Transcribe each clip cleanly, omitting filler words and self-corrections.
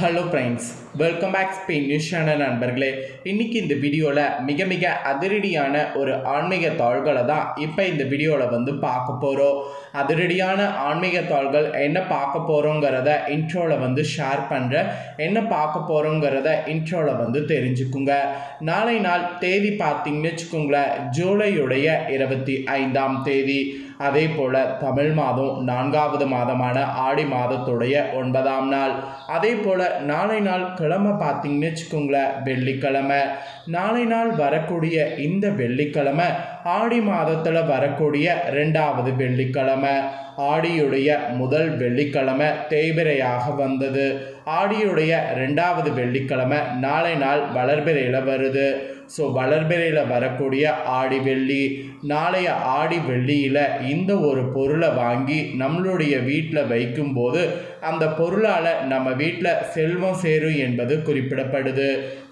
Hello friends, welcome back Spain news channel நண்பர்களே. இன்றைக்கி இந்த வீடியோவில் மிக அதிரடியான ஒரு ஆன்மீக தாள்களை தான் இப்போ இந்த வீடியோவில் பார்க்க போகிறோம். அதிரடியான ஆன்மீக தாள்கள் என்ன பார்க்க போகிறோங்கிறத இன்ட்ரோவில் ஷேர் பண்ணுறேன். என்ன பார்க்க போகிறோங்கிறத இன்ட்ரோவில் தெரிஞ்சுக்குங்க. நாளை நாள் தேதி பார்த்திங்கன்னு வச்சுக்கோங்களேன், ஜூலையுடைய 25ஆம் தேதி. அதே போல் தமிழ் மாதம் 4வது மாதமான ஆடி மாதத்துடைய 9ஆம் நாள். அதே போல் நாளை நாள் கிழமை பார்த்திங்கன்னு வச்சுக்கோங்களேன், வெள்ளிக்கிழமை. நாளை நாள் வரக்கூடிய இந்த வெள்ளிக்கிழமை ஆடி மாதத்தில் வரக்கூடிய 2வது வெள்ளிக்கிழமை. ஆடியுடைய முதல் வெள்ளிக்கிழமை தேய்பிறையாக வந்தது. ஆடியுடைய 2வது வெள்ளிக்கிழமை நாளை நாள் வளர்பிறையில் வருது. ஸோ வளர்பிறையில் வரக்கூடிய ஆடி வெள்ளி. நாளைய ஆடி வெள்ளியில் இந்த ஒரு பொருளை வாங்கி நம்மளுடைய வீட்டில் வைக்கும்போது அந்த பொருளால் நம்ம வீட்டில் செல்வம் சேரும் என்பது குறிப்பிடப்படுது.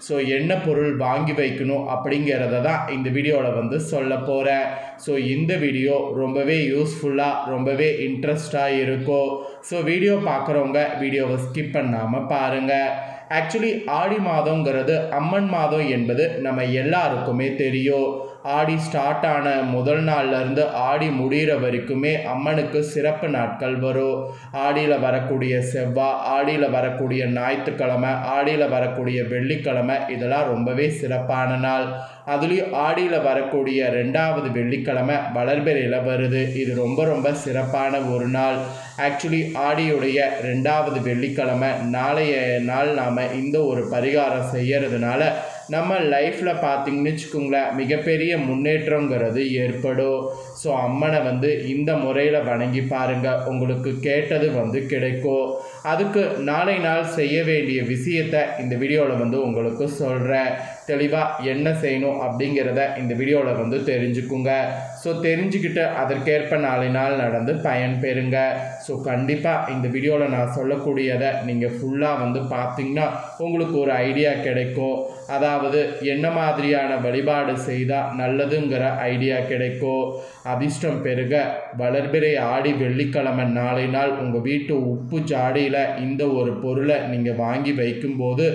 ஸோ என்ன பொருள் வாங்கி வைக்கணும் அப்படிங்கிறத தான் இந்த வீடியோவில் சொல்ல போகிறேன். ஸோ இந்த வீடியோ ரொம்பவே யூஸ்ஃபுல்லாக ரொம்பவே இன்ட்ரெஸ்டாக இருக்கும். ஸோ வீடியோ பார்க்குறவங்க வீடியோவை ஸ்கிப் பண்ணாமல் பாருங்கள். ஆக்சுவலி ஆடி மாதங்கிறது அம்மன் மாதம் என்பது நம்ம எல்லாருக்குமே தெரியும். ஆடி ஸ்டார்ட் ஆன முதல் நாள்லேருந்து ஆடி முடிகிற வரைக்குமே அம்மனுக்கு சிறப்பு நாட்கள் வரும். ஆடியில் வரக்கூடிய செவ்வாய், ஆடியில் வரக்கூடிய ஞாயிற்றுக்கிழமை, ஆடியில் வரக்கூடிய வெள்ளிக்கிழமை இதெல்லாம் ரொம்பவே சிறப்பான நாள். அதுலேயும் ஆடியில் வரக்கூடிய 2வது வெள்ளிக்கிழமை வளர்பிறையில் வருது. இது ரொம்ப சிறப்பான ஒரு நாள். ஆக்சுவலி ஆடியுடைய 2வது வெள்ளிக்கிழமை நாளைய நாள் நாம் இந்த ஒரு பரிகாரம் செய்கிறதுனால நம்ம லைஃப்பில் பார்த்திங்கன்னு வச்சுக்கோங்களேன், மிகப்பெரிய முன்னேற்றங்கிறது ஏற்படும். ஸோ அம்மனை இந்த முறையில் வணங்கி பாருங்கள், உங்களுக்கு கேட்டது கிடைக்கும். அதுக்கு நாளை நாள் செய்ய வேண்டிய விஷயத்தை இந்த வீடியோவில் உங்களுக்கு சொல்கிறேன். தெளிவாக என்ன செய்யணும் அப்படிங்கிறத இந்த வீடியோவில் தெரிஞ்சுக்குங்க. ஸோ தெரிஞ்சுக்கிட்டு அதற்கேற்ப நாளை நாள் நடந்து பயன் பெறுங்க. ஸோ கண்டிப்பாக இந்த வீடியோவில் நான் சொல்லக்கூடியதை நீங்கள் ஃபுல்லாக பார்த்தீங்கன்னா உங்களுக்கு ஒரு ஐடியா கிடைக்கும். அதாவது என்ன மாதிரியான வழிபாடு செய்தால் நல்லதுங்கிற ஐடியா கிடைக்கும். அதிர்ஷ்டம் பெருக வளர்பிறை ஆடி வெள்ளிக்கிழமை நாளை நாள் உங்கள் வீட்டு உப்பு ஜாடியில் இந்த ஒரு பொருளை நீங்கள் வாங்கி வைக்கும்போது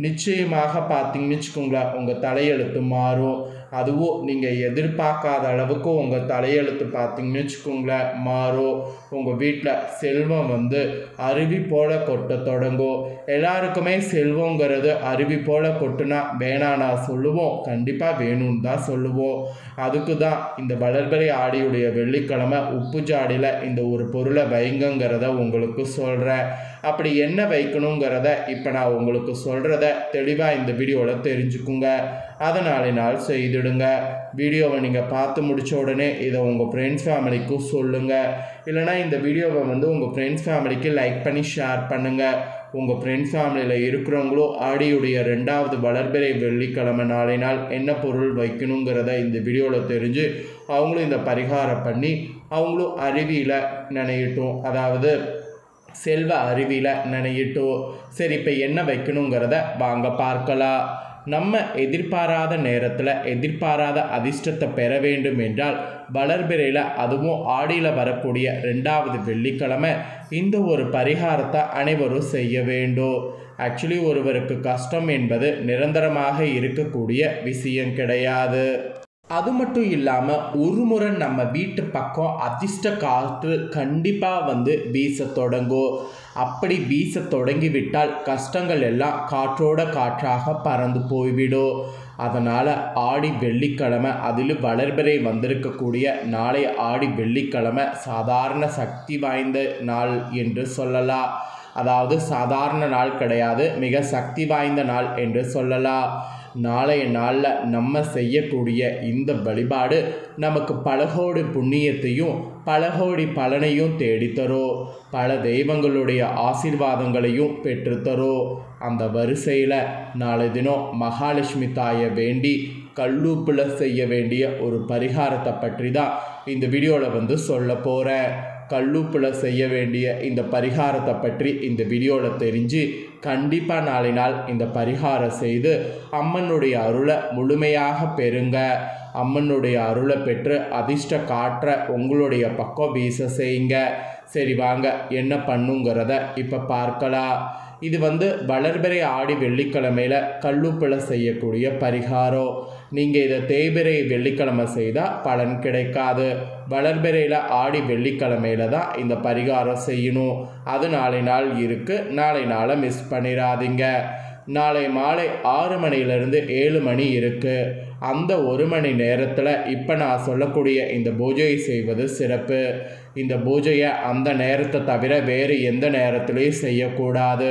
நிச்சயமாக பார்த்தீங்கன்னு வச்சுக்கோங்களேன், உங்கள் தலையெழுத்து மாறும். அதுவும் நீங்கள் எதிர்பார்க்காத அளவுக்கு உங்கள் தலையெழுத்து பார்த்தீங்கன்னு வச்சுக்கோங்களேன் மாறும். உங்கள் வீட்டில் செல்வம் அருவி போல் கொட்ட தொடங்கும். எல்லாருக்குமே செல்வங்கிறது அருவி போல் கொட்டுனா வேணானா சொல்லுவோம், கண்டிப்பாக வேணும்னு தான் சொல்லுவோம். அதுக்கு தான் இந்த வளர்பிறை ஆடியுடைய வெள்ளிக்கிழமை உப்பு ஜாடியில் இந்த ஒரு பொருளை வைங்கங்கிறத உங்களுக்கு சொல்கிறேன். அப்படி என்ன வைக்கணுங்கிறத இப்போ நான் உங்களுக்கு சொல்கிறத தெளிவாக இந்த வீடியோவில் தெரிஞ்சுக்குங்க. அதனால நாள் செய்துடுங்க. வீடியோவை நீங்கள் பார்த்து முடித்த உடனே இதை உங்கள் ஃப்ரெண்ட்ஸ் ஃபேமிலிக்கும் சொல்லுங்கள். இல்லைனா இந்த வீடியோவை உங்கள் ஃப்ரெண்ட்ஸ் ஃபேமிலிக்கு லைக் பண்ணி ஷேர் பண்ணுங்கள். உங்கள் ஃப்ரெண்ட்ஸ் ஃபேமிலியில் இருக்கிறவங்களோ ஆடியுடைய 2வது வளர்பிறை வெள்ளிக்கிழமை நாளை நாள் என்ன பொருள் வைக்கணுங்கிறத இந்த வீடியோவில் தெரிஞ்சு அவங்களும் இந்த பரிகாரம் பண்ணி அவங்களும் அருவியில் நினையட்டும், அதாவது செல்வ அருவியில் நினையட்டும். சரி, இப்போ என்ன வைக்கணுங்கிறத வாங்க பார்க்கலாம். நம்ம எதிர்பாராத நேரத்தில் எதிர்பாராத அதிர்ஷ்டத்தை பெற வேண்டும் என்றால் வளர்பிறையில், அதுவும் ஆடியில் வரக்கூடிய 2வது வெள்ளிக்கிழமை இந்த ஒரு பரிகாரத்தை அனைவரும் செய்ய வேண்டும். ஆக்சுவலி ஒருவருக்கு கஷ்டம் என்பது நிரந்தரமாக இருக்கக்கூடிய விஷயம் கிடையாது. அது மட்டும் இல்லாமல் ஒரு முறை நம்ம வீட்டு பக்கம் அதிர்ஷ்ட காற்று கண்டிப்பாக வீச தொடங்கும். அப்படி வீச தொடங்கிவிட்டால் கஷ்டங்கள் எல்லாம் காற்றோட காற்றாக பறந்து போய்விடும். அதனால் ஆடி வெள்ளிக்கிழமை, அதில் வளர்பிறை வந்திருக்கக்கூடிய நாளை ஆடி வெள்ளிக்கிழமை சாதாரண சக்தி வாய்ந்த நாள் என்று சொல்லலாம். அதாவது சாதாரண நாள் கிடையாது, மிக சக்தி வாய்ந்த நாள் என்று சொல்லலாம். நாளைய நாளில் நம்ம செய்யக்கூடிய இந்த வழிபாடு நமக்கு பல கோடி புண்ணியத்தையும் பல கோடி பலனையும் தேடித்தரும். பல தெய்வங்களுடைய ஆசீர்வாதங்களையும் பெற்றுத்தரும். அந்த வரிசையில் நாளை தினம் மகாலட்சுமி தாயை வேண்டி கல்லுப்பில் செய்ய வேண்டிய ஒரு பரிகாரத்தை பற்றி தான் இந்த வீடியோவில் சொல்ல போகிறேன். கல்லுப்பில் செய்ய வேண்டிய இந்த பரிகாரத்தை பற்றி இந்த வீடியோவில் தெரிஞ்சு கண்டிப்பாக நாளை நாள் இந்த பரிகாரம் செய்து அம்மனுடைய அருளை முழுமையாக பெறுங்க. அம்மனுடைய அருளை பெற்று அதிர்ஷ்ட காற்றை உங்களுடைய பக்கம் வீச செய்யுங்க. சரி வாங்க என்ன பண்ணுங்கிறத இப்போ பார்க்கலாம். இது வளர்பிறை ஆடி வெள்ளிக்கிழமையில் கல்லுப்பில் செய்யக்கூடிய பரிகாரம். நீங்கள் இதை தேய்பிறை வெள்ளிக்கிழமை செய்தால் பலன் கிடைக்காது. வளர்பிறையில் ஆடி வெள்ளிக்கிழமையில் தான் இந்த பரிகாரம் செய்யணும். அது நாளை நாள் இருக்குது. நாளை நாளை மிஸ் பண்ணிடாதீங்க. நாளை மாலை 6 மணியிலிருந்து 7 மணி இருக்குது. அந்த 1 மணி நேரத்தில் இப்போ நான் சொல்லக்கூடிய இந்த பூஜையை செய்வது சிறப்பு. இந்த பூஜையை அந்த நேரத்தை தவிர வேறு எந்த நேரத்துலையும் செய்யக்கூடாது.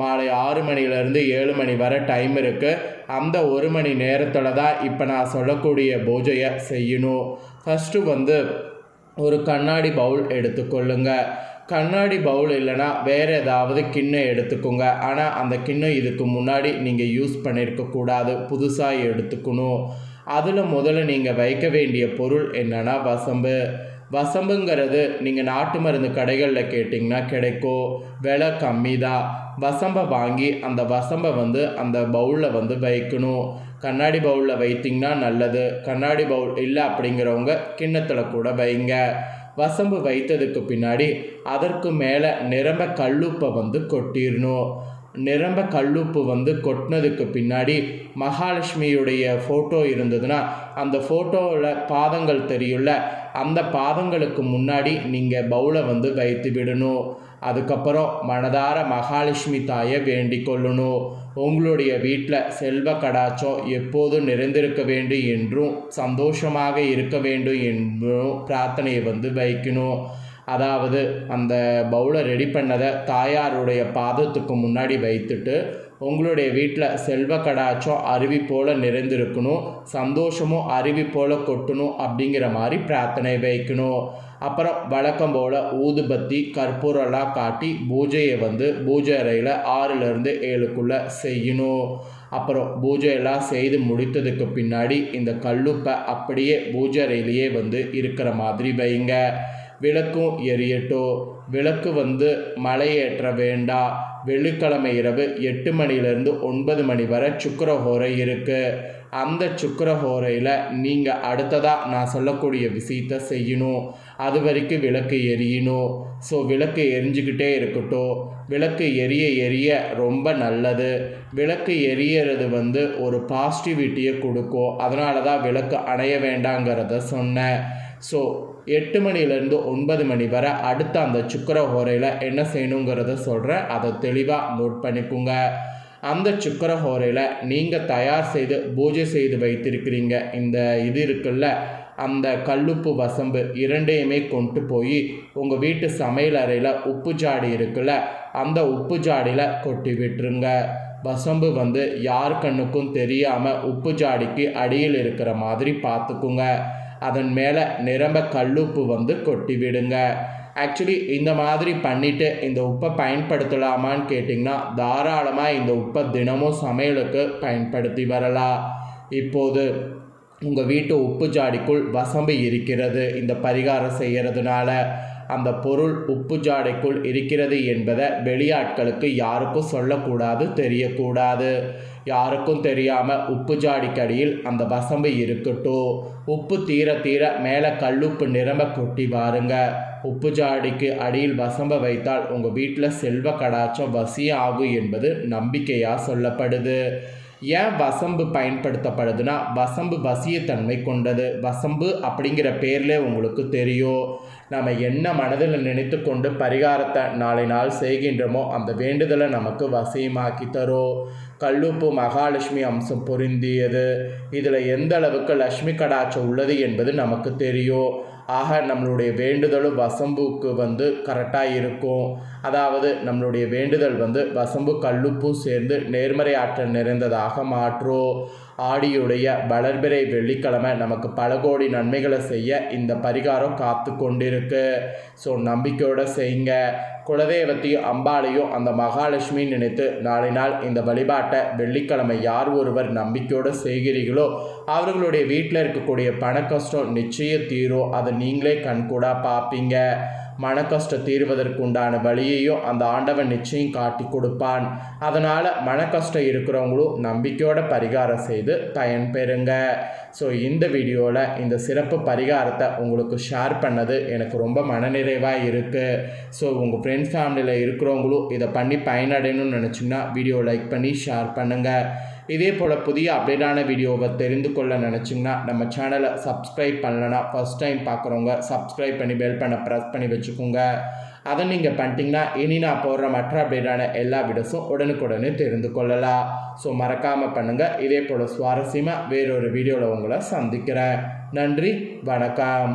மாலை 6 மணியிலேருந்து 7 மணி வரை டைம் இருக்குது. அந்த 1 மணி நேரத்தில் தான் இப்போ நான் சொல்லக்கூடிய பூஜையை செய்யணும். ஃபஸ்ட்டு ஒரு கண்ணாடி பவுல் எடுத்துக்கொள்ளுங்க. கண்ணாடி பவுல் இல்லைனா வேறு ஏதாவது கிண்ணம் எடுத்துக்கோங்க. ஆனால் அந்த கிண்ணம் இதுக்கு முன்னாடி நீங்கள் யூஸ் பண்ணியிருக்கக்கூடாது, புதுசாக எடுத்துக்கணும். அதில் முதல்ல நீங்கள் வைக்க வேண்டிய பொருள் என்னென்னா வசம்பு. வசம்புங்கிறது நீங்கள் நாட்டு மருந்து கடைகளில் கேட்டிங்கன்னா கிடைக்கும். விலை கம்மி தான். வசம்பை வாங்கி அந்த வசம்பை அந்த பவுலில் வைக்கணும். கண்ணாடி பவுலில் வைத்திங்கன்னா நல்லது. கண்ணாடி பவுல் இல்லை அப்படிங்கிறவங்க கிண்ணத்தில் கூட வைங்க. வசம்பு வைத்ததுக்கு பின்னாடி அதற்கு மேலே நிரம்ப கல்லுப்பை கொட்டிடணும். நிரம்ப கல்லுப்பு கொட்டினதுக்கு பின்னாடி மகாலட்சுமியுடைய ஃபோட்டோ இருந்ததுன்னா அந்த ஃபோட்டோவில் பாதங்கள் தெரியும்ல, அந்த பாதங்களுக்கு முன்னாடி நீங்கள் பவுலை வைத்து விடணும். அதுக்கப்புறம் மனதார மகாலட்சுமி தாயை வேண்டிக் கொள்ளணும். உங்களுடைய வீட்டில் செல்வ கடாட்சம் எப்போதும் நிறைந்திருக்க வேண்டும் என்றும் சந்தோஷமாக இருக்க வேண்டும் என்றும் பிரார்த்தனையை வைக்கணும். அதாவது அந்த பவுலை ரெடி பண்ணதை தாயாருடைய பாதத்துக்கு முன்னாடி வைத்துட்டு உங்களுடைய வீட்டில் செல்வ கடாட்சம் அருவி போல் நிறைந்திருக்கணும், சந்தோஷமும் அருவி போல் கொட்டணும் அப்படிங்கிற மாதிரி பிரார்த்தனை வைக்கணும். அப்புறம் வழக்கம் போல் ஊதுபத்தி கற்பூரெல்லாம் காட்டி பூஜையை பூஜை அறையில் 6லேருந்து 7க்குள்ளே செய்யணும். அப்புறம் பூஜையெல்லாம் செய்து முடித்ததுக்கு பின்னாடி இந்த கல்லுப்பை அப்படியே பூஜை அறையிலேயே இருக்கிற மாதிரி வைங்க. விளக்கும் எரியட்டும். விளக்கு மலையேற்ற வேண்டாம். வெள்ளிக்கிழமை இரவு 8 மணிலேருந்து 9 மணி வரை சுக்கிரஹோரை இருக்குது. அந்த சுக்கிரஹோரையில் நீங்கள் அடுத்ததாக நான் சொல்லக்கூடிய விஷயத்தை செய்யணும். அது வரைக்கும் விளக்கு எரியணும். ஸோ விளக்கு எரிஞ்சுக்கிட்டே இருக்கட்டும். விளக்கு எரிய எரிய ரொம்ப நல்லது. விளக்கு எரியறது ஒரு பாசிட்டிவிட்டியை கொடுக்கும். அதனால தான் விளக்கு அணைய வேண்டாங்கிறத சொன்னேன். ஸோ 8 மணிலேருந்து 9 மணி வரை அடுத்த அந்த சுக்கிரஹோரையில் என்ன செய்யணுங்கிறத சொல்கிறேன். அதை தெளிவாக நோட் பண்ணிக்கோங்க. அந்த சுக்கிரஹோரையில் நீங்கள் தயார் செய்து பூஜை செய்து வைத்திருக்கிறீங்க இந்த இது இருக்குல்ல, அந்த கல்லுப்பு வசம்பு இரண்டையுமே கொண்டு போய் உங்கள் வீட்டு சமையல் அறையில் உப்பு ஜாடி இருக்குல்ல, அந்த உப்பு ஜாடியில் கொட்டி விட்டுருங்க. வசம்பு யார் கண்ணுக்கும் தெரியாமல் உப்பு ஜாடிக்கு அடியில் இருக்கிற மாதிரி பார்த்துக்குங்க. அதன் மேலே நிரம்ப கல்லுப்பு கொட்டி விடுங்க. ஆக்சுவலி இந்த மாதிரி பண்ணிவிட்டு இந்த உப்பை பயன்படுத்தலாமான்னு கேட்டிங்கன்னா தாராளமாக இந்த உப்பை தினமும் சமையலுக்கு பயன்படுத்தி வரலாம். இப்போது உங்கள் வீட்டு உப்பு ஜாடிக்குள் வசம்பு இருக்கிறது. இந்த பரிகாரம் செய்கிறதுனால அந்த பொருள் உப்பு ஜாடிக்குள் இருக்கிறது என்பதை வெளியாட்களுக்கு யாருக்கும் சொல்லக்கூடாது, தெரியக்கூடாது. யாருக்கும் தெரியாமல் உப்பு ஜாடிக்கடியில் அந்த வசம்பு இருக்கட்டும். உப்பு தீர தீர மேலே கல்லுப்பு நிரம்ப கொட்டி வாருங்க. உப்பு ஜாடிக்கு அடியில் வசம்பை வைத்தால் உங்கள் வீட்டில் செல்வ கடாட்சம் வசியம் ஆகும் என்பது நம்பிக்கையாக சொல்லப்படுது. ஏன் வசம்பு பயன்படுத்தப்படுதுன்னா வசம்பு வசியத்தன்மை கொண்டது. வசம்பு அப்படிங்கிற பேர்லே உங்களுக்கு தெரியும். நம்ம என்ன மனதில் நினைத்து கொண்டு பரிகாரத்தை நாளை நாள் செய்கின்றோமோ அந்த வேண்டுதலை நமக்கு வசியமாக்கி தரும். கல்லுப்பு மகாலட்சுமி அம்சம் பொருந்தியது. இதில் எந்த அளவுக்கு லக்ஷ்மி கடாட்சம் உள்ளது என்பது நமக்கு தெரியும். ஆக நம்மளுடைய வேண்டுதலும் வசம்புக்கு கரெக்டாக இருக்கும். அதாவது நம்மளுடைய வேண்டுதல் வசம்பு கல்லுப்பும் சேர்ந்து நேர்மறை ஆற்றல் நிறைந்ததாக மாற்றும். ஆடியுடைய வளர்பிறை வெள்ளிக்கிழமை நமக்கு பல கோடி நன்மைகளை செய்ய இந்த பரிகாரம் காத்து கொண்டிருக்கு. ஸோ நம்பிக்கையோடு செய்யுங்க. குலதெய்வத்தையும் அம்பாளையும் அந்த மகாலட்சுமி நினைத்து நாளை நாள் இந்த வழிபாட்டை வெள்ளிக்கிழமை யார் ஒருவர் நம்பிக்கையோடு செய்கிறீர்களோ அவர்களுடைய வீட்டில் இருக்கக்கூடிய பண கஷ்டம் நிச்சயம் தீரும். அதை நீங்களே கண்கூடாக பார்ப்பீங்க. மன கஷ்டம் தீர்வதற்கு உண்டான வழியையும் அந்த ஆண்டவன் நிச்சயம் காட்டி கொடுப்பான். அதனால் மன கஷ்டம் இருக்கிறவங்களும் நம்பிக்கையோட பரிகாரம் செய்து பயன்பெறுங்க. ஸோ இந்த வீடியோவில் இந்த சிறப்பு பரிகாரத்தை உங்களுக்கு ஷேர் பண்ணது எனக்கு ரொம்ப மனநிறைவாக இருக்குது. ஸோ உங்கள் ஃப்ரெண்ட்ஸ் ஃபேமிலியில் இருக்கிறவங்களும் இதை பண்ணி பயனடையணும்னு நினச்சிங்கன்னா வீடியோ லைக் பண்ணி ஷேர் பண்ணுங்கள். இதே போல் புதிய அப்டேட்டான வீடியோவை தெரிந்து கொள்ள நினச்சிங்கன்னா நம்ம சேனலை சப்ஸ்கிரைப் பண்ணலன்னா ஃபஸ்ட் டைம் பார்க்குறவங்க சப்ஸ்கிரைப் பண்ணி பெல் பண்ண ப்ரெஸ் பண்ணி வச்சுக்கோங்க. அதை நீங்கள் பண்ணிட்டீங்கன்னா இனி நான் போடுற மற்ற அப்டேட்டான எல்லா வீடியோஸும் உடனுக்குடனே தெரிந்து கொள்ளலாம். ஸோ மறக்காமல் பண்ணுங்கள். இதே போல் சுவாரஸ்யமாக வேறொரு வீடியோவில் உங்களை சந்திக்கிறேன். நன்றி, வணக்கம்.